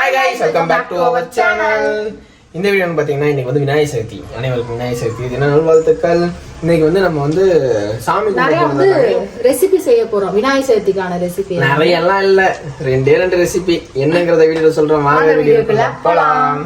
Hi guys, welcome back to our channel. இந்த video பாத்தீங்கன்னா இன்னைக்கு வந்து விநாயகர் சதுர்த்தி. அனைவருக்கும் விநாயகர் சதுர்த்தி தின நல்வாழ்த்துக்கள். இன்னைக்கு வந்து நம்ம வந்து சாமி கும்பிட்டு ரெசிபி செய்ய போறோம். விநாயகர் சதுர்த்திக்கான ரெசிபி நிறைய எல்லாம் இல்ல, ரெண்டே ரெசிபி. என்னங்கறத வீடியோல சொல்றோம். வாங்க வீடியோக்குள்ள போலாம்.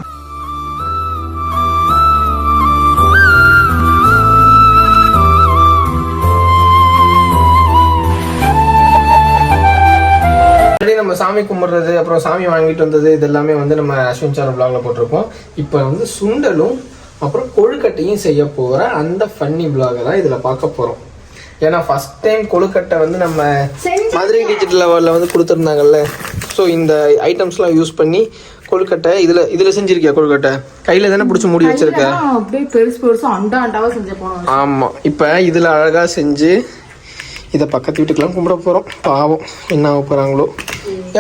நம்ம சாமி கும்பிடுறது, அப்புறம் சாமி வாங்கிட்டு வந்தது, இது எல்லாமே வந்து நம்ம அஸ்வின் சேனல் vlogல போட்டிருக்கோம். இப்போ வந்து சுண்டலும் அப்புறம் கொழுக்கட்டையும் செய்ய போற அந்த ஃபன்னி vlog தான் இதுல பார்க்க போறோம். ஏன்னா ஃபர்ஸ்ட் டைம் கொழுக்கட்டை வந்து நம்ம மதுரை டிஜிட்டல் லெவலில் வந்து கொடுத்துருந்தாங்கல்ல. ஸோ இந்த ஐட்டம்ஸ்லாம் யூஸ் பண்ணி கொழுக்கட்டை இதுல செஞ்சிருக்கியா? கொழுக்கட்டை கையில தானே பிடிச்சி மூடி வச்சிருக்க? அப்படியே பெருசு பெருசு அண்டாவா செஞ்சு போனோம். ஆமா, இப்போ இதுல அழகா செஞ்சு இதை பக்கத்து வீட்டுக்கெல்லாம் கும்பிட போகிறோம். பாவம் என்ன ஆக போகிறாங்களோ.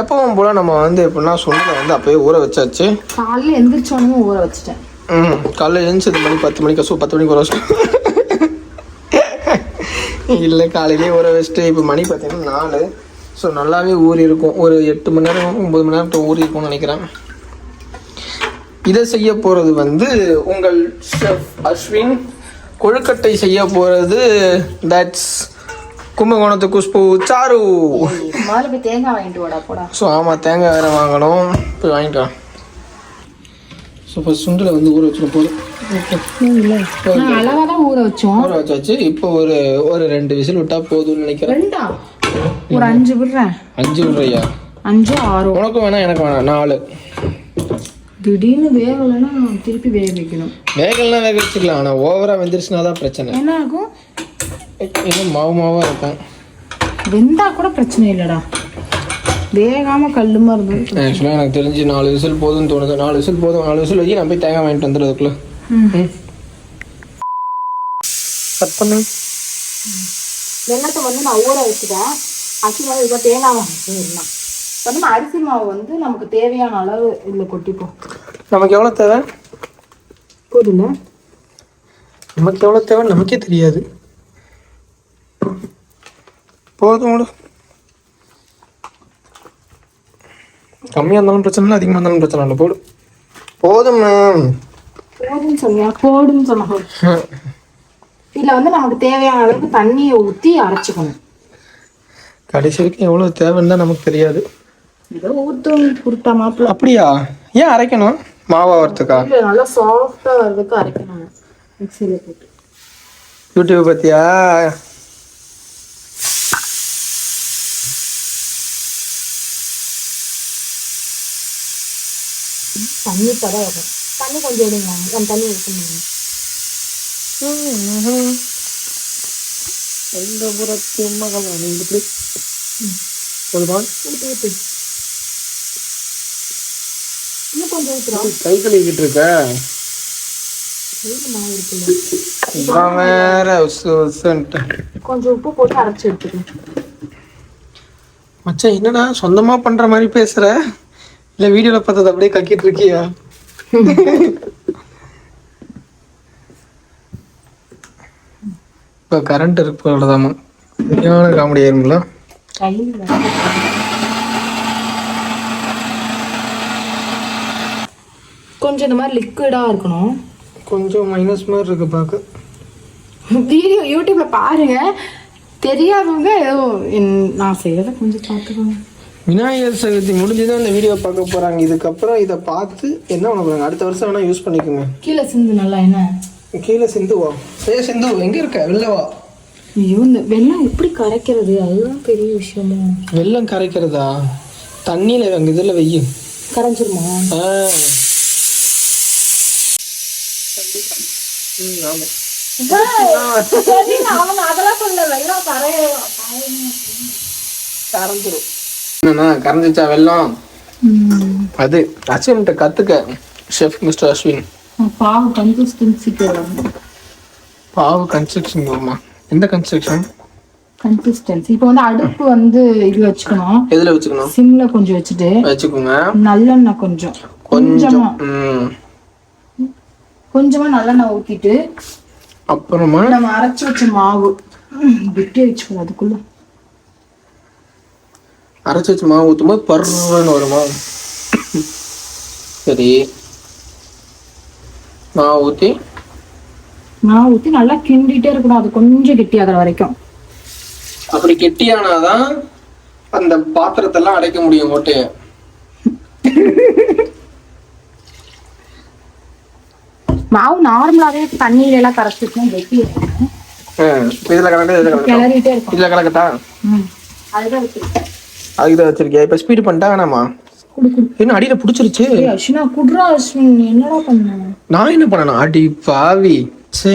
எப்பவும் போல் நம்ம வந்து எப்படின்னா சுண்டலை வந்து அப்போயே ஊற வச்சாச்சு. காலையில் எந்திரிச்சோன்னு ஊற வச்சுட்டேன். காலையில் எழுந்திரிச்சது மணி 10 மணிக்கு. 10 மணிக்கு ஊற வச்சிட்டேன். இல்லை, காலையிலேயே ஊற வச்சுட்டு இப்போ மணி பார்த்தீங்கன்னா 4. ஸோ நல்லாவே ஊறி இருக்கும். ஒரு 8 மணி நேரம் 9 மணி நேரம் ஊறி இருக்கும்னு நினைக்கிறேன். இதை செய்ய போகிறது வந்து உங்கள் ஷெஃப் அஸ்வின். கொழுக்கட்டை செய்ய போகிறது தட்ஸ் கும்பகோணத்து குஷ்பு சாரு. தேங்காய் வாங்கிட்டு வாடா போடா. ஸோ ஆமாம், தேங்காய் வேறு வாங்கணும். போய் வாங்கிக்கலாம். ஸோ இப்போ சுண்டலை வந்து ஊற வச்சுட்டு போதும். அளவாக தான் ஊற வச்சாச்சு. இப்போ ஒரு 2 விசில் விட்டா போதும்னு நினைக்கிறேன். ஒரு 5 விடுறேன். 5 விடுறியா? 5 6. உனக்கும் வேணாம், எனக்கு வேணாம். 4. திடீர்னு வேகலைன்னா திருப்பி வேக வைக்கணும். வேகலாம் வேக வச்சுக்கலாம். ஆனால் ஓவராக வெந்துருச்சுனா தான் பிரச்சனை. என்ன ஆகும்? இன்னும் மாவாக இருக்கும். வெந்தா கூட பிரச்சனை இல்லைடா, வேகாம கல்லுமா இருந்தது. ஆக்சுவலாக எனக்கு தெரிஞ்சு 4 விசில் போதும்னு தோணுது. 4 விசில் போதும். 4 விசில் வச்சு நான் போய் தேங்காய் வாங்கிட்டு வந்துடுறதுக்குள்ள கட் பண்ணு. வெள்ளத்தை வந்து நான் ஊற வச்சுட்டேன். அரிசி இதை தேங்காய் வாங்கிட்டுருந்தான். வந்து அரிசி மாவு வந்து நமக்கு தேவையான அளவு இதில் கொட்டிப்போம். நமக்கு எவ்வளோ தேவை? போதும்ல. நமக்கு எவ்வளோ தேவை நமக்கே தெரியாது. போதும். கம்மியாக இருந்தாலும் பிரச்சனை இல்லை, அதிகமாக இருந்தாலும் பிரச்சனை இல்லை. போதும் மேம். போதும்னு சொன்னியா? போடுன்னு சொன்னாங்க. இதில் வந்து நமக்கு தேவையான அளவுக்கு தண்ணியை ஊற்றி அரைச்சிக்கணும். கடைசி வரைக்கும் எவ்வளோ தேவைன்னு தான் நமக்கு தெரியாது. ஏதோ ஊற்றும் குருட்டா மாப்பிள்ள. அப்படியா? ஏன் அரைக்கணும்? மாவா வரத்துக்கா? இல்லை, நல்லா சாஃப்டாக வர்றதுக்கு அரைக்கணும் மிக்சியில் போட்டு. யூடியூப் பார்த்தியா? தண்ணி படம் வரும். தண்ணி கொஞ்சம் எடுங்க. அந்த தண்ணி எடுக்கணும். எந்த புறத்து மகள் இப்படி போதுமா? இன்னும் கொஞ்சம் ஊற்றுறோம். கை கழுவிக்கிட்டு இருக்க வேற. கொஞ்சம் உப்பு போட்டு அரைச்சி எடுத்துக்கணும். மச்சான், என்னடா சொந்தமா பண்ற மாதிரி பேசுற? இல்ல வீடியோல பார்த்தது அப்படியே கக்கிட்டு இருக்கியா? இப்போ கரண்ட் இருக்கிறதாமா சரியான காமெடி ஆயிருங்களா? கொஞ்சம் இந்த மாதிரி லிக்விடா இருக்கணும். கொஞ்சம் மைனஸ் மாதிரி இருக்கு பார்க்க. வீடியோ யூடியூப்ல பாருங்க. தெரியாதவங்க ஏதோ நான் செய்யறத கொஞ்சம் பார்த்துக்கோங்க. விநாயகர் சதுர்த்தி முடிஞ்சுதான் இந்த வீடியோ பார்க்க போறாங்க. இதுக்கப்புறம் இதை பார்த்து என்ன பண்ண போறாங்க? அடுத்த வருஷம் வேணா யூஸ் பண்ணிக்கோங்க. கீழே சிந்து நல்லா. என்ன கீழே சிந்துவா? சிந்து எங்க இருக்க? வெள்ளவா? ஐயோ, இந்த வெள்ளம் எப்படி கரைக்கிறது? அதுதான் பெரிய விஷயமா. வெள்ளம் கரைக்கிறதா? தண்ணியில அங்க இதுல வெய்யும் கரைஞ்சிருமா? அதெல்லாம் சொல்ல. வெள்ளம் கரைஞ்சிரும். என்னன்னா கரைஞ்சிச்சா வெள்ளம்? அது அஸ்வின்கிட்ட கத்துக்க. Chef mister Ashwin. பாவு கன்சிஸ்டன்சி. பாவு கன்ஸ்ட்ரக்ஷன் வருமா? எந்த கன்ஸ்ட்ரக்ஷன்? கன்சிஸ்டன்சி. இப்போ வந்து அடுப்பு வந்து இது வச்சுக்கணும். எதுல வச்சுக்கணும்? சிம்ல கொஞ்சம் வச்சுக்கோங்க. நல்லெண்ணெய் கொஞ்சமா நல்லெண்ணெய் ஊத்திட்டு அப்புறமா நம்ம அரைச்சு வச்ச மாவு கெட்டி வச்சுக்கணும். அதுக்குள்ள அரைச்சி வச்சு மாவு ஊற்றும் போது பர்றன்னு வருமா? சரி, மாவு ஊற்றி நல்லா கிண்டிட்டே இருக்கணும், அது கொஞ்சம் கெட்டியாகிற வரைக்கும். அப்படி கெட்டியானாதான் அந்த பாத்திரத்தெல்லாம் அடைக்க முடியும் ஓட்டைய. மாவு நார்மலாவே தண்ணியில எல்லாம் கரைச்சிருக்கோம், கெட்டி இதுல கலக்க கிளறிட்டே இருக்கும். இதுல கலக்கட்டா? அதுதான் வச்சிருக்கேன். அதுக்குதான் வச்சிருக்கேன். இப்ப ஸ்பீடு பண்ணிட்டா வேணாமா? என்ன அடியில புடிச்சிருச்சு. அஸ்வினா குடுறா, அஸ்வின் என்னடா பண்ண? நான் என்ன பண்ணேன்? அடி பாவி, சே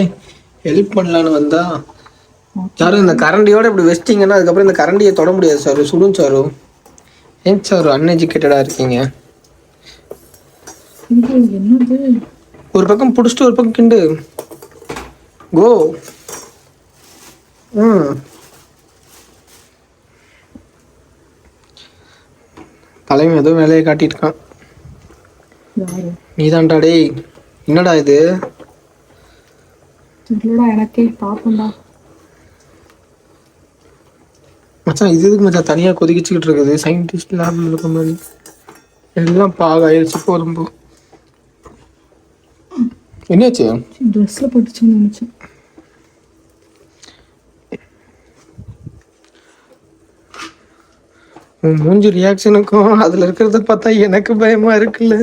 ஹெல்ப் பண்ணலான்னு வந்தா. சாரு இந்த கரண்டியோட இப்படி வச்சிட்டீங்கன்னா அதுக்கப்புறம் இந்த கரண்டியை தொட முடியாது சார், சுடும் சாரு. ஏன் சார் அன்எஜுகேட்டடா இருக்கீங்க? என்னது? ஒரு பக்கம் புடிச்சிட்டு ஒரு பக்கம் கிண்டு. கோ. தலைமை ஏதோ வேலையை காட்டியிருக்கான். நீதான்டா டேய். என்னடா இது? எனக்கே பாப்பண்டா மச்சான். இது எதுக்கு மச்சான் தனியா கொதிக்கிச்சுக்கிட்டு இருக்குது? சயின்டிஸ்ட் லேப்ல இருக்க மாதிரி எல்லாம் பாகாயிருச்சு போதும்போ. என்னாச்சு? ட்ரெஸ்ல போட்டுச்சுன்னு நினைச்சேன். உன் மூஞ்சி ரியாக்ஷனுக்கும் அதுல இருக்கிறத பார்த்தா எனக்கு பயமா இருக்குல்ல.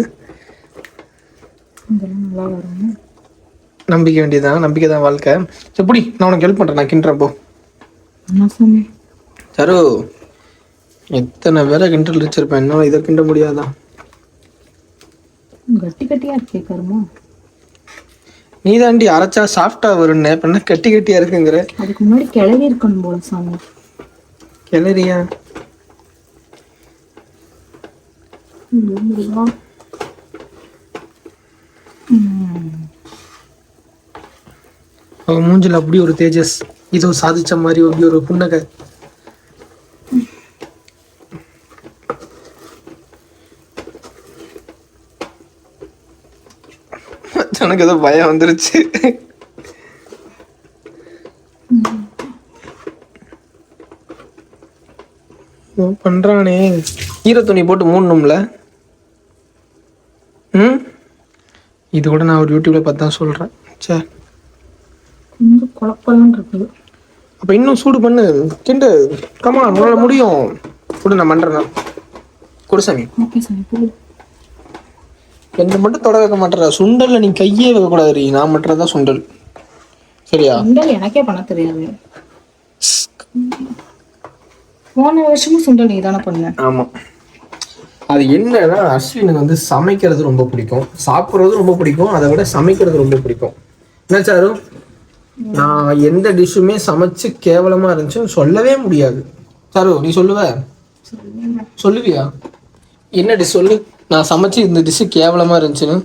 நல்லா வரும். நம்பிக்கை வேண்டியதான், நம்பிக்கை தான் வாழ்க்கை. எப்படி நான் உனக்கு ஹெல்ப் பண்றேன், நான் கிண்டுறேன் போ. சரு, எத்தனை வேலை கிண்டல் வச்சிருப்பேன், என்னால இதை கிண்ட முடியாதான்? கட்டி கட்டியா இருக்கே கருமா. நீ தாண்டி அரைச்சா சாஃப்டா வரும்னு, பண்ண கட்டி கட்டியா இருக்குங்கிற. அதுக்கு முன்னாடி கிளறி இருக்கணும் போல சாமி. கிளறியா? அவ மூஞ்சில அப்படி ஒரு தேஜஸ், இதோ சாதிச்ச மாதிரி அப்படி ஒரு புன்னகை. எனக்கு ஏதோ பயம் வந்துருச்சு. பண்றானே. ஈர துணி போட்டு மூடணும்ல. இது கூட நான் ஒரு யூடியூப்ல பார்த்து தான் சொல்றேன். சரி, கொஞ்சம் குழப்பம் இருக்குது. அப்ப இன்னும் சூடு பண்ணு, கிண்டு. கமா, உன்னால முடியும். கூட நான் பண்றேன். குடுசாமி. ஓகே சாமி, போடு. என்ன மட்டும் தொட வைக்க மாட்டேற. சுண்டல்ல நீ கையே வைக்க கூடாது. நான் மட்டும் தான் சுண்டல், சரியா? சுண்டல் எனக்கே பண்ண தெரியாது. போன வருஷமும் சுண்டல் நீ தானே பண்ண. ஆமா. அது என்னன்னா, அஸ்வினுக்கு வந்து சமைக்கிறது ரொம்ப பிடிக்கும், சாப்பிட்றது ரொம்ப பிடிக்கும், அதை விட சமைக்கிறது ரொம்ப பிடிக்கும். என்ன சாரு, நான் எந்த டிஷ்ஷுமே சமைச்சு கேவலமா இருந்துச்சுன்னு சொல்லவே முடியாது. சாரு, நீ சொல்லுவியா? என்ன டிஷ் சொல்லு, நான் சமைச்சு இந்த டிஷ்ஷு கேவலமா இருந்துச்சுன்னு.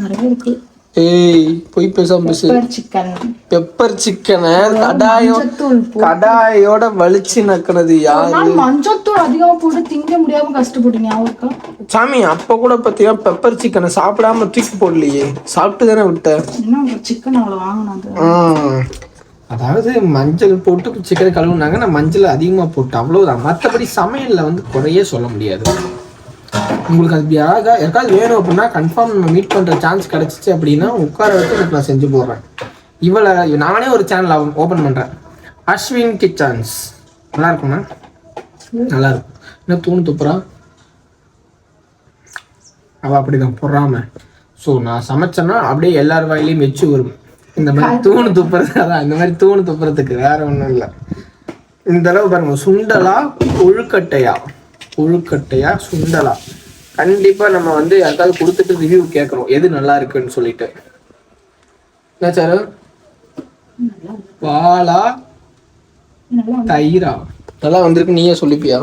நிறைய இருக்கு. ஏய், போய் பேசாம பேசு. பெப்பர் சிக்கனை கடாயோட வலிச்சு நக்கினது யாரு? மஞ்சத்தூள் அதிகமா போட்டு திங்க முடியாம கஷ்டப்பட்டீங்க சாமி. அப்ப கூட பாத்தியா பெப்பர் சிக்கனை சாப்பிடாம தூக்கி போடலையே, சாப்பிட்டு தானே விட்ட. சிக்கன் அவ்வளவு வாங்கினாங்க. அதாவது மஞ்சள் போட்டு சிக்கனை கழுவுனாங்க, நான் மஞ்சள் அதிகமா போட்டு, அவ்வளவுதான். மற்றபடி சமையல்ல வந்து குறையே சொல்ல முடியாது. உங்களுக்கு அது யாருக்காவது வேணும் அப்படின்னா கன்ஃபார்ம் நம்ம மீட் பண்ற சான்ஸ் கிடைச்சிச்சு அப்படின்னா உட்கார வச்சு எனக்கு நான் செஞ்சு போடுறேன். இவளை நானே ஒரு சேனல் ஓபன் பண்றேன், அஸ்வின் கிச்சன்ஸ். நல்லா இருக்கும்ண்ணா, நல்லா இருக்கும். இன்னும் தூணு துப்புறா அவ, அப்படிதான் பொறாம. ஸோ நான் சமைச்சேன்னா அப்படியே எல்லார் வாயிலையும் வச்சு வரும். இந்த மாதிரி தூணு துப்புறது, அதான் இந்த மாதிரி தூணு துப்புறதுக்கு வேற ஒன்றும் இல்லை. இந்த அளவு பாருங்க. சுண்டலா கொழுக்கட்டையா சுண்டலா, கண்டிப்பா நம்ம வந்து யாருக்காவது கொடுத்துட்டு ரிவ்யூ கேட்கறோம், எது நல்லா இருக்குன்னு சொல்லிட்டு. என்ன சாரு, பாலா தயிரா நல்லா வந்திருக்கு, நீயே சொல்லிப்பியா?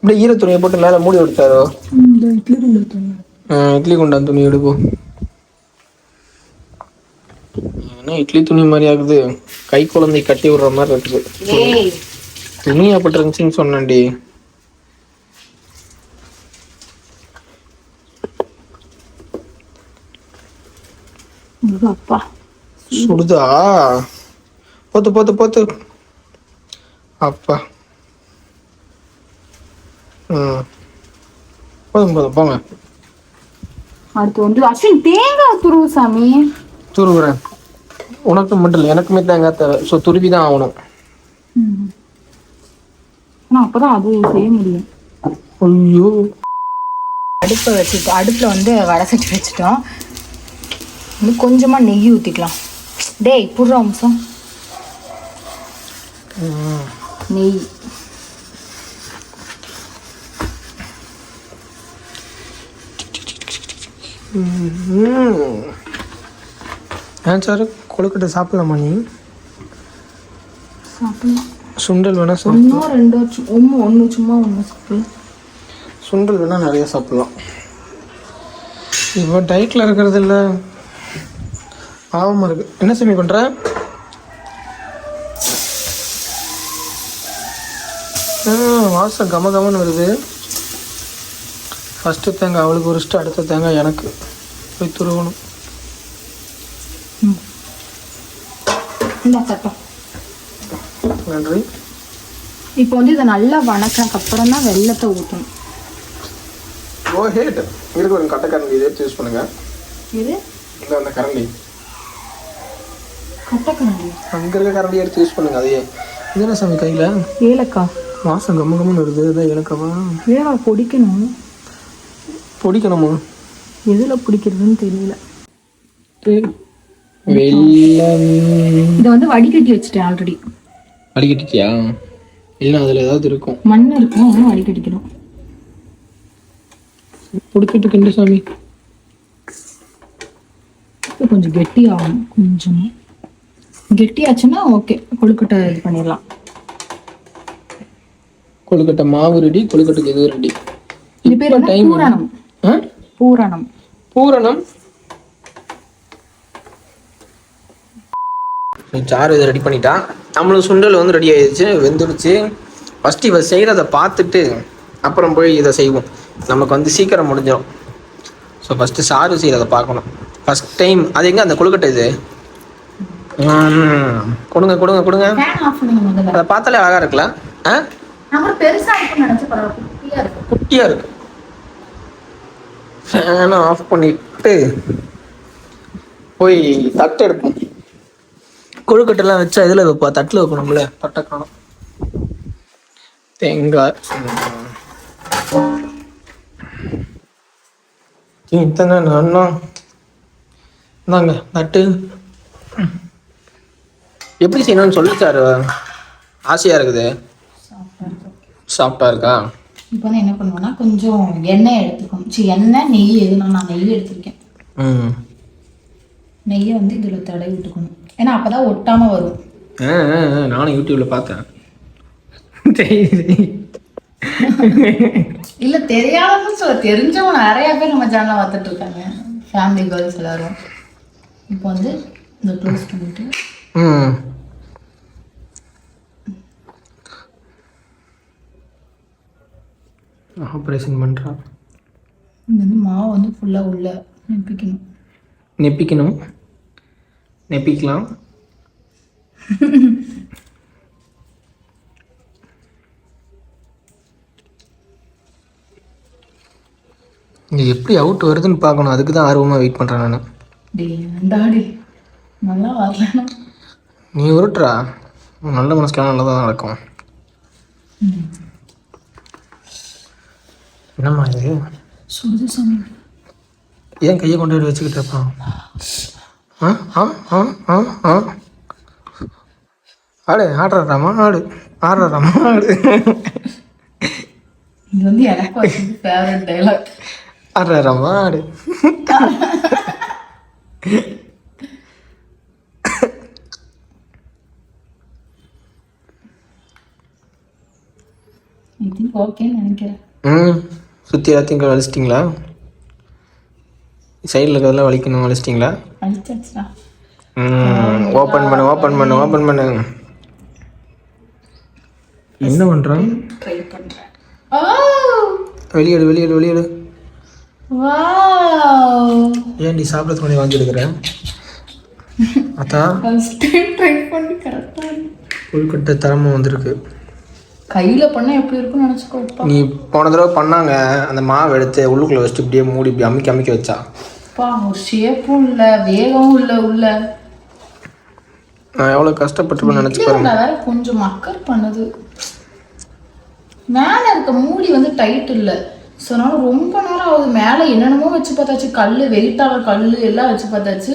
இப்படி ஈர துணியை போட்டு மேல மூடி விடுத்தாரோ. இட்லி குண்டான் துணி எடுப்போம். என்ன இட்லி துணி மாதிரி ஆகுது, கை குழந்தை கட்டி விடுற மாதிரி இருக்குது. துணி அப்படி இருந்துச்சுன்னு சொன்னேன்டி. சுடுதா? போத்து அப்பா. போதும் போதும் போங்க. அடுத்து வந்து அஸ்வின் தேங்காய் துருவு சாமி. துருவுறேன். உனக்கு மட்டும் இல்லை, எனக்குமே தேங்காய் தேவை. ஸோ துருவி தான் ஆகணும். ஆனால் அப்போ தான் அது செய்ய முடியும். ஐயோ, அடுப்பை வச்சுட்டோம். அடுப்பில் வந்து வடை சட்டி வச்சுட்டோம். இன்னும் கொஞ்சமாக நெய் ஊற்றிக்கலாம். டேய் புடுற அம்சம் நெய். ஏன் சார் கொழுக்கட்டை சாப்பிடலாமா நீ? சாப்பிடலாம். சுண்டல் வேணா ஒன்றோ ரெண்டோ ஒன்று சும்மா ஒன்று சாப்பிடலாம். சுண்டல் வேணா நிறைய சாப்பிடலாம். இப்போ டயட்டில் இருக்கிறது இல்லை, பாவமாக இருக்குது. என்ன சாமி பண்ணுற? வாசம் கம கமன்னு வருது. ஃபஸ்ட்டு தேங்காய் அவளுக்கு உரிச்சிட்டு அடுத்த தேங்காய் எனக்கு போய் துருவணும். நன்றி. இப்போ வந்து இதை நல்லா வணக்கினதுக்கு அப்புறம் தான் வெள்ளத்தை ஊற்றணும். ஓ ஹேட் இருக்கு, ஒரு கட்டை கரண்டி இதை எடுத்து யூஸ் பண்ணுங்க. இது இல்லை அந்த கரண்டி, கட்டை கரண்டி அங்கே இருக்க கரண்டி எடுத்து யூஸ் பண்ணுங்க. அதையே இது என்ன சாமி கையில்? ஏலக்காய். வாசம் கம்ம கம்மன்னு வருது. இதான் ஏலக்காவா? ஏலக்காய் பொடிக்கணும். பொடிக்கணுமா? எதில் பிடிக்கிறதுன்னு தெரியல. வெள்ளம் இதை வந்து வடிகட்டி வச்சுட்டேன் ஆல்ரெடி. வடிகட்டிட்டியா? இல்லை அதில் ஏதாவது இருக்கும், மண் இருக்கும், அதெல்லாம் வடிகட்டிக்கணும். பொடிக்கட்டு கிண்டு சாமி. கொஞ்சம் கெட்டி ஆகும். கொஞ்சமாக கெட்டியாச்சுன்னா ஓகே, கொழுக்கட்டை இது பண்ணிடலாம். கொழுக்கட்டை மாவு ரெடி, கொழுக்கட்டைக்கு எதுவும் ரெடி. இது பேர் என்ன? பூரணம். பூரணம். பூரணம். சாறு இதை ரெடி பண்ணிட்டா. நம்மளும் சுண்டல் வந்து ரெடி ஆயிடுச்சு, வெந்துடுச்சு. ஃபஸ்ட்டு இவ செய்கிறத பார்த்துட்டு அப்புறம் போய் இதை செய்வோம். நமக்கு வந்து சீக்கிரம் முடிஞ்சிடும். ஸோ ஃபஸ்ட்டு சாறு செய்கிறத பார்க்கணும். ஃபஸ்ட் டைம் அது எங்கே அந்த கொழுக்கட்டை இது? கொடுங்க கொடுங்க கொடுங்க. அதை பார்த்தாலே அழகாக இருக்குல்ல? குட்டியாக இருக்கு. ஃபேனை ஆஃப் பண்ணிட்டு போய் தட்டு எடுப்போம். கொழுக்கட்டைலாம் வச்சா இதில் வைப்பா, தட்டில் வைக்கணும்ல. தட்டை காணும். தேங்காய் இத்தனை அண்ணா இந்தாங்க தட்டு. எப்படி செய்யணும்னு சொல்லிச்சாரு, ஆசையாக இருக்குது. சாஃப்டாக இருக்கா? இப்போ வந்து என்ன பண்ணுவோம்னா கொஞ்சம் எண்ணெய் எடுத்துக்கணும். எண்ணெய் நெய் எதுனா நான் நெய் எடுத்திருக்கேன். நெய்யை வந்து இதில் தடவி விட்டுக்கணும். ஏன்னா அப்போ தான் ஒட்டாமல் வரும். நானும் யூடியூப்பில் பார்த்தேன். இல்லை தெரியாதன்னு சொல்ல, தெரிஞ்சவங்க நிறையா பேர் நம்ம சேனலில் பார்த்துட்டு இருக்காங்க, ஃபேமிலி கேர்ள்ஸ் எல்லாரும். இப்போ வந்து இந்த க்ளோஸ் பண்ணிட்டு ஆப்ரேஷன் பண்ணுறான். இது வந்து மாவு வந்து ஃபுல்லாக உள்ள நெப்பிக்கலாம். இது எப்படி அவுட் வருதுன்னு பார்க்கணும். அதுக்கு தான் ஆர்வமாக வெயிட் பண்ணுறேன் நான். நல்லா வரல. நீ உருட்டுறா, நல்ல மனசுக்கெல்லாம் நல்லா தான் நடக்கும். என்னம்மா இது? சுடுது சாமி. ஏன் கையை கொண்டு போய் வச்சுக்கிட்டு இருப்பான்? ஆடு ஆடுறாமா, ஆடுறாமா. இது வந்து எனக்கு ஃபேவரட் டைலாக். ஆடுறாமா ஆடு. ஓகேன்னு நினைக்கிறேன். சுற்றி எல்லாத்தையும் வலிச்சிட்டிங்களா? சைடில் இருக்கிறதெல்லாம் வலிக்கணும். வலிச்சிட்டிங்களா? ஓப்பன் பண்ணு. என்ன பண்ணுறான்? வெளியேடு. ஏன்டி சாப்பிட்றதுக்கு முன்னாடி வாங்கி எடுக்கிறேன்? அதான் கொழுக்கட்டை தரமாக வந்திருக்கு. கையில பண்ணா எப்படி இருக்கும்னு நினைச்சுக்கோப்பா. நீ போன தடவை பண்ணாங்க அந்த மாவு எடுத்து உள்ளுக்குள்ள வச்சுட்டு இப்படியே மூடி இப்படி அமுக்கி அமுக்கி வச்சா ஒரு ஷேப்பும் இல்லை, வேகமும் இல்லை உள்ள. நான் எவ்வளோ கஷ்டப்பட்டுருப்பேன் நினச்சி பாருங்க. வேற கொஞ்சம் மக்கர் பண்ணுது. மேலே இருக்க மூடி வந்து டைட் இல்லை, ஸோ அதனால ரொம்ப நேரம் ஆகுது. மேலே என்னென்னமோ வச்சு பார்த்தாச்சு, கல் வெயிட்டான கல் எல்லாம் வச்சு பார்த்தாச்சு,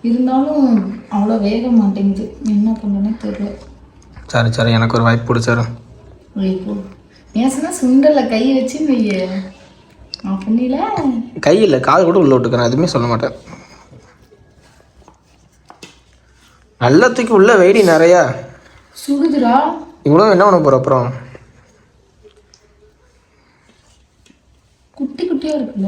இருந்தாலும் அவ்வளோ வேக மாட்டேங்குது. என்ன பண்ணுறேன்னு தெரியல. சரி சரி, எனக்கு ஒரு வாய்ப்பு பிடிச்சாரு. ஏன் சொன்னா சுண்டல கை வச்சு பண்ணில கை இல்லை, காது கூட உள்ள விட்டுக்கிறேன், எதுவுமே சொல்ல மாட்டேன். நல்லா தூக்கி உள்ள வெயிடி நிறையா சுடுதுடா. இவ்வளோ என்ன பண்ண போகிற அப்புறம்? குட்டி குட்டியா இருக்குல்ல.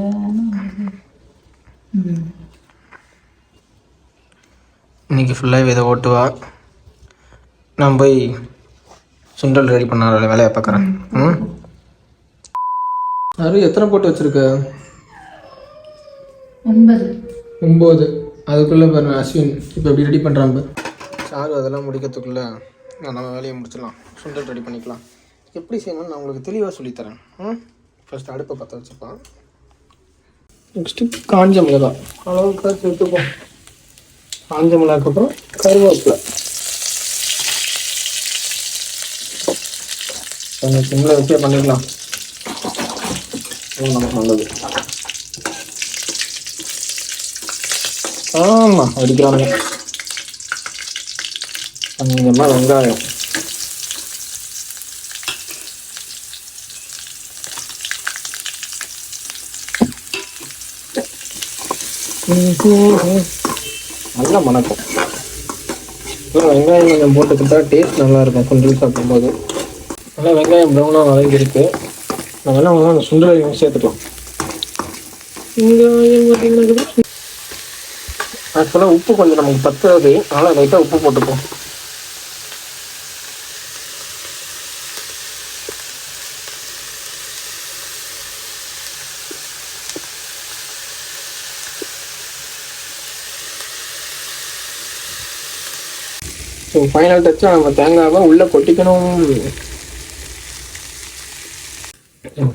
இன்னைக்கு ஃபுல்லாக இதை ஓட்டுவா. நான் போய் சுண்டல் ரெடி பண்ண வேலையை பார்க்குறேன். அது எத்தனை போட்டு வச்சுருக்க? 9. அதுக்குள்ளே பாருங்க அஸ்வின் இப்போ எப்படி ரெடி பண்ணுறாங்க. சாரு அதெல்லாம் முடிக்கிறதுக்குள்ளே நம்ம வேலையை முடிச்சிடலாம், சுண்டல் ரெடி பண்ணிக்கலாம். எப்படி செய்யணும்னு நான் உங்களுக்கு தெளிவாக சொல்லித்தரேன். ஃபஸ்ட்டு அடுப்பை பற்ற வச்சுப்பான். நெக்ஸ்ட்டு காஞ்ச மிளகா அளவுக்கு சேர்த்துப்போம். காஞ்ச மிளகாக்கு அப்புறம் கருவேப்பிலை கொஞ்சம் சிம்மில் வச்சே பண்ணிக்கலாம், நமக்கு நல்லது. ஆமாம் அடிக்கிறாங்க. கொஞ்சமாக வெங்காயம், நல்லா மணக்கும். வெங்காயம் கொஞ்சம் போட்டுக்கிட்டா டேஸ்ட் நல்லாயிருக்கும் சுண்டல் சாப்பிடும்போது. நல்லா வெங்காயம் ப்ரௌனாக வதங்கியிருக்கு. நம்ம என்ன பண்ணலாம், அந்த சுண்டலையும் சேர்த்துக்கலாம். வெங்காயம் பார்த்தீங்கன்னா ஆக்சுவலாக உப்பு கொஞ்சம் நமக்கு பத்தாது, அதனால் லைட்டாக உப்பு போட்டுப்போம். ஸோ ஃபைனல் டச்சாக நம்ம தேங்காவை உள்ளே கொட்டிக்கணும்.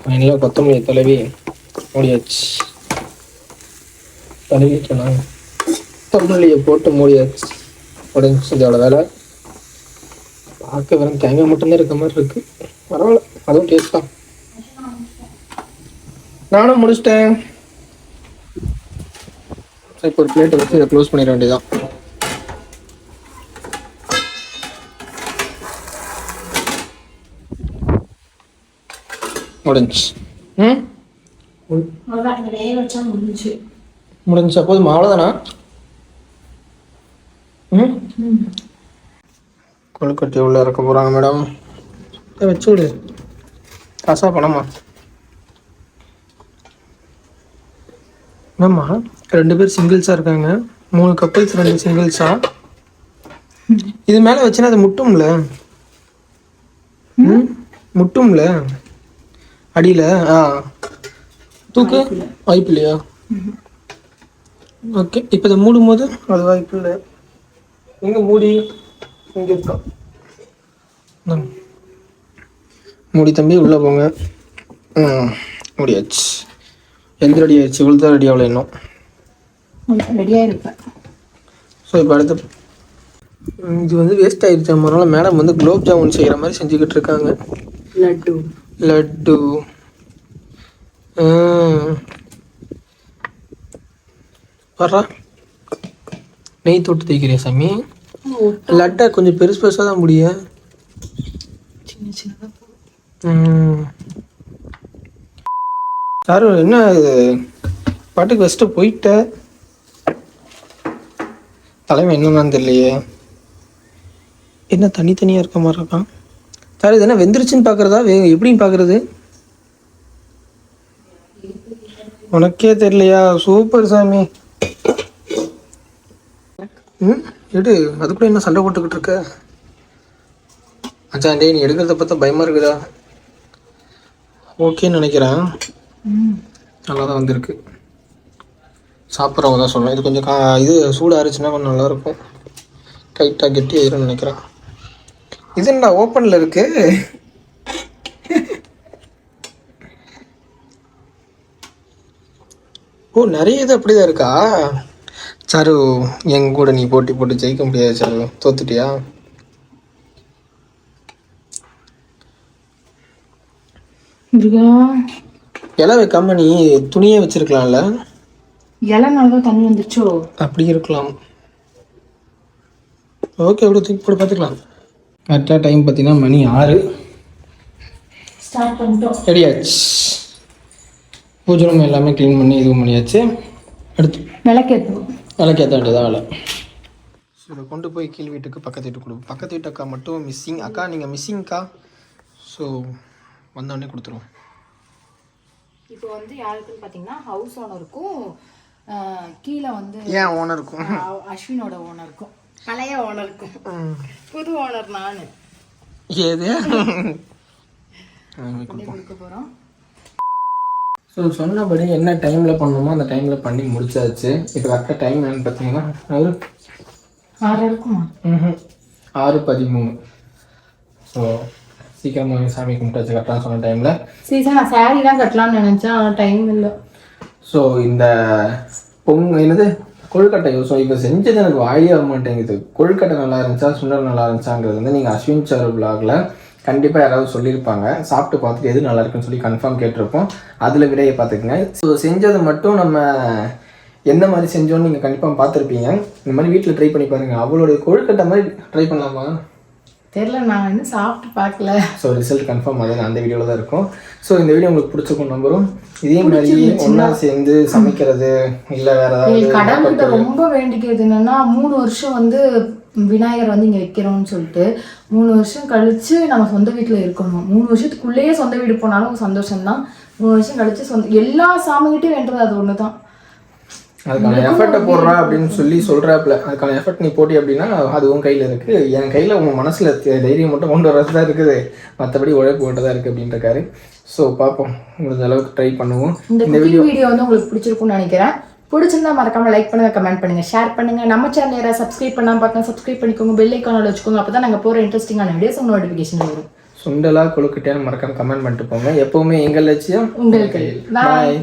ஃபைனலாக கொத்தமல்லி தடவி மூடியாச்சு. தடவிட்டேனா கொத்தமல்லியை போட்டு மூடியாச்சு. உடஞ்சி இதோட வேலை. பார்க்க வெறும் தேங்காய் மட்டும்தான் இருக்க மாதிரி இருக்கு. பரவாயில்ல, அதுவும் டேஸ்ட் தான். நானும் முடிச்சிட்டேன். இப்போ ஒரு பிளேட்டை வச்சு இதை க்ளோஸ் பண்ணிட வேண்டியதான். முடிஞ்சு முடிஞ்சா போதும், அவ்வளோதானா? கொழுக்கட்டை உள்ள இறக்க போகிறாங்க மேடம். வச்சு விடு. காசா பணமா? என்னம்மா 2 பேர் சிங்கிள்ஸாக இருக்காங்க, 3 கப்பிள்ஸ் 2 சிங்கிள்ஸா? இது மேலே வச்சுன்னா அது முட்டும்ல? முட்டும்ல அடியில்? தூக்கு வாய்ப்பு இல்லையா? ஓகே, இப்போ இதை மூடும் போது அது வாய்ப்பு இல்லை. எங்கே மூடி? இங்கே இருக்கா மூடி. தம்பி உள்ளே போங்க. முடியாச்சு. எந்த ரெடி ஆயிடுச்சு? இவ்வளோ தான் ரெடி ஆகல இன்னும். ரெடியாக இருப்பேன். ஸோ இப்போ அடுத்து இது வந்து வேஸ்ட் ஆயிடுச்சு. அதனால மேடம் வந்து குலோப் ஜாமுன் செய்கிற மாதிரி செஞ்சுக்கிட்டு இருக்காங்க. லட்டு வர்றா. நெய் தொட்டு தேய்க்கிறியா சாமி? லட்டை கொஞ்சம் பெருசு பெருசாக தான் முடிய. சாரு என்ன இது பாட்டுக்கு வச்சுட்டு போயிட்ட? தலைமை என்னன்னு தெரியலையே. என்ன தனித்தனியாக இருக்க மாதிரி இருக்கான். சார் இது என்ன வெந்துருச்சுன்னு பார்க்குறதா எப்படின்னு பார்க்குறது? உனக்கே தெரியலையா? சூப்பர் சாமி. எடு. அது கூட என்ன சண்டை போட்டுக்கிட்டு இருக்க? அச்சா டே, நீ எடுக்கிறத பார்த்தா பயமாக இருக்குதா? ஓகேன்னு நினைக்கிறேன். நல்லா தான் வந்திருக்கு. சாப்பிட்றவங்க தான் சொல்லணும். இது கொஞ்சம் இது சூடாக இருந்துச்சுன்னா கொஞ்சம் நல்லாயிருக்கும். டைட்டாக கெட்டி ஆயிரும்னு நினைக்கிறேன். இது என்ன ஓப்பனில் இருக்கு? ஓ நிறைய இது அப்படிதான் இருக்கா? சாரு எங்க கூட நீ போட்டி போட்டு ஜெயிக்க முடியாது சாரு, தோத்துட்டியா? இலை வைக்காம நீ துணியே வச்சிருக்கலாம்ல. இலைனாலதான் தண்ணி வந்துச்சோ? அப்படி இருக்கலாம். ஓகே அப்படி தூக்கி போட்டு பார்த்துக்கலாம். கரெக்டாக டைம் பார்த்தீங்கன்னா மணி 6. ஸ்டார்ட் பண்ணிட்டோம். ரெடியாச்சு. பூஜை ரூம் எல்லாமே க்ளீன் பண்ணி இது பண்ணியாச்சு. அடுத்து விளக்கேற்றணும். விளக்கேற்ற வேண்டியதான் வேலை. ஸோ இதை கொண்டு போய் கீழ் வீட்டுக்கு பக்கத்து வீட்டுக்கு கொடுப்போம். பக்கத்து வீட்டு அக்கா மட்டும் மிஸ்ஸிங். அக்கா நீங்கள் மிஸ்ஸிங்க்கா. ஸோ வந்தோடனே கொடுத்துருவோம். இப்போ வந்து யாருக்குன்னு பார்த்தீங்கன்னா ஹவுஸ் ஓனருக்கும் கீழே வந்து ஏன் ஓனருக்கும் அஸ்வினோட ஓனருக்கும் பழைய ஓனருக்கும் புது ஓனர் நான் ஏது கொடுக்க போகிறோம். ஸோ சொன்னபடி என்ன டைமில் பண்ணணுமோ அந்த டைமில் பண்ணி முடிச்சாச்சு. இப்போ கரெக்டாக டைம் என்னன்னு பார்த்தீங்கன்னா 6 இருக்குமா? 6:13. ஸோ சீக்கிரமாக சாமி கும்பிட்டாச்சு கரெக்டாக சொன்ன டைமில். சீசன் நான் சாரீ தான் கட்டலாம்னு நினச்சேன், ஆனால் டைம் இல்லை. ஸோ இந்த என்னது கொழுக்கட்டை. ஸோ இப்போ செஞ்சது எனக்கு வாயிலே வர மாட்டேங்குது. கொழுக்கட்டை நல்லா இருந்துச்சா சுண்டல் நல்லா இருந்துச்சாங்கிறது வந்து நீங்கள் அஸ்வின் சார் விலாகில் கண்டிப்பாக யாராவது சொல்லியிருப்பாங்க. சாப்பிட்டு பார்த்துட்டு எது நல்லா இருக்குன்னு சொல்லி கன்ஃபார்ம் கேட்டிருப்போம். அதில் விடையை பார்த்துக்குங்க. ஸோ செஞ்சது மட்டும் நம்ம எந்த மாதிரி செஞ்சோன்னு நீங்கள் கண்டிப்பாக பார்த்துருப்பீங்க. இந்த மாதிரி வீட்டில் ட்ரை பண்ணி பாருங்கள். அவளுடைய கொழுக்கட்டை மாதிரி ட்ரை பண்ணலாமா தெரியல, நான் இன்னும் சாப்பிட்டு பார்க்கல. ஸோ ரிசல்ட் கன்ஃபார்ம் அது அந்த வீடியோவில் தான் இருக்கும். ஸோ இந்த வீடியோ உங்களுக்கு பிடிச்சிருக்கும் நம்பரும். இதே மாதிரி ஒன்றா சேர்ந்து சமைக்கிறது இல்லை வேறு ஏதாவது கடவுள்கிட்ட ரொம்ப வேண்டிக்கிறது என்னன்னா 3 வருஷம் வந்து விநாயகர் வந்து இங்கே வைக்கிறோம்னு சொல்லிட்டு 3 வருஷம் கழிச்சு நம்ம சொந்த வீட்டில் இருக்கணும். 3 வருஷத்துக்குள்ளேயே சொந்த வீடு போனாலும் சந்தோஷம்தான். 3 வருஷம் கழிச்சு எல்லா சாமிகிட்டையும் வேண்டுறது அது ஒன்று தான். அதுக்கான எஃபர்ட்டை போடுறா அப்படின்னு சொல்லி சொல்கிறாப்புல. அதுக்கான எஃபர்ட் நீ போட்டி அப்படின்னா அது உன் கையில் இருக்குது. என் கையில் உங்கள் மனசில் தைரியம் மட்டும் கொண்டு வரது தான் இருக்குது, மற்றபடி உழைப்பு போட்டு தான் இருக்குது அப்படின்ட்டுருக்காரு. ஸோ பார்ப்போம், முடிஞ்ச அளவுக்கு ட்ரை பண்ணுவோம். இந்த வீடியோ வந்து உங்களுக்கு பிடிச்சிருக்கும்னு நினைக்கிறேன். பிடிச்சிருந்தா மறக்காம லைக் பண்ணுங்க, கமெண்ட் பண்ணுங்க, ஷேர் பண்ணுங்க. நம்ம சேனல் யாராவது சப்ஸ்கிரைப் பண்ணாம பார்த்தா சப்ஸ்கிரைப் பண்ணிக்கோங்க, பெல் ஐக்கானில் வச்சுக்கோங்க. அப்போ தான் நாங்கள் போகிற இன்ட்ரெஸ்டிங்கான வீடியோஸ் உங்கள் நோட்டிஃபிகேஷன் வரும். சுண்டலா கொழுக்கட்டையான்னு மறக்காம கமெண்ட் பண்ணிட்டு போங்க. எப்போவுமே எங்கள் லட்சியம் உங்கள் கையில். பாய்.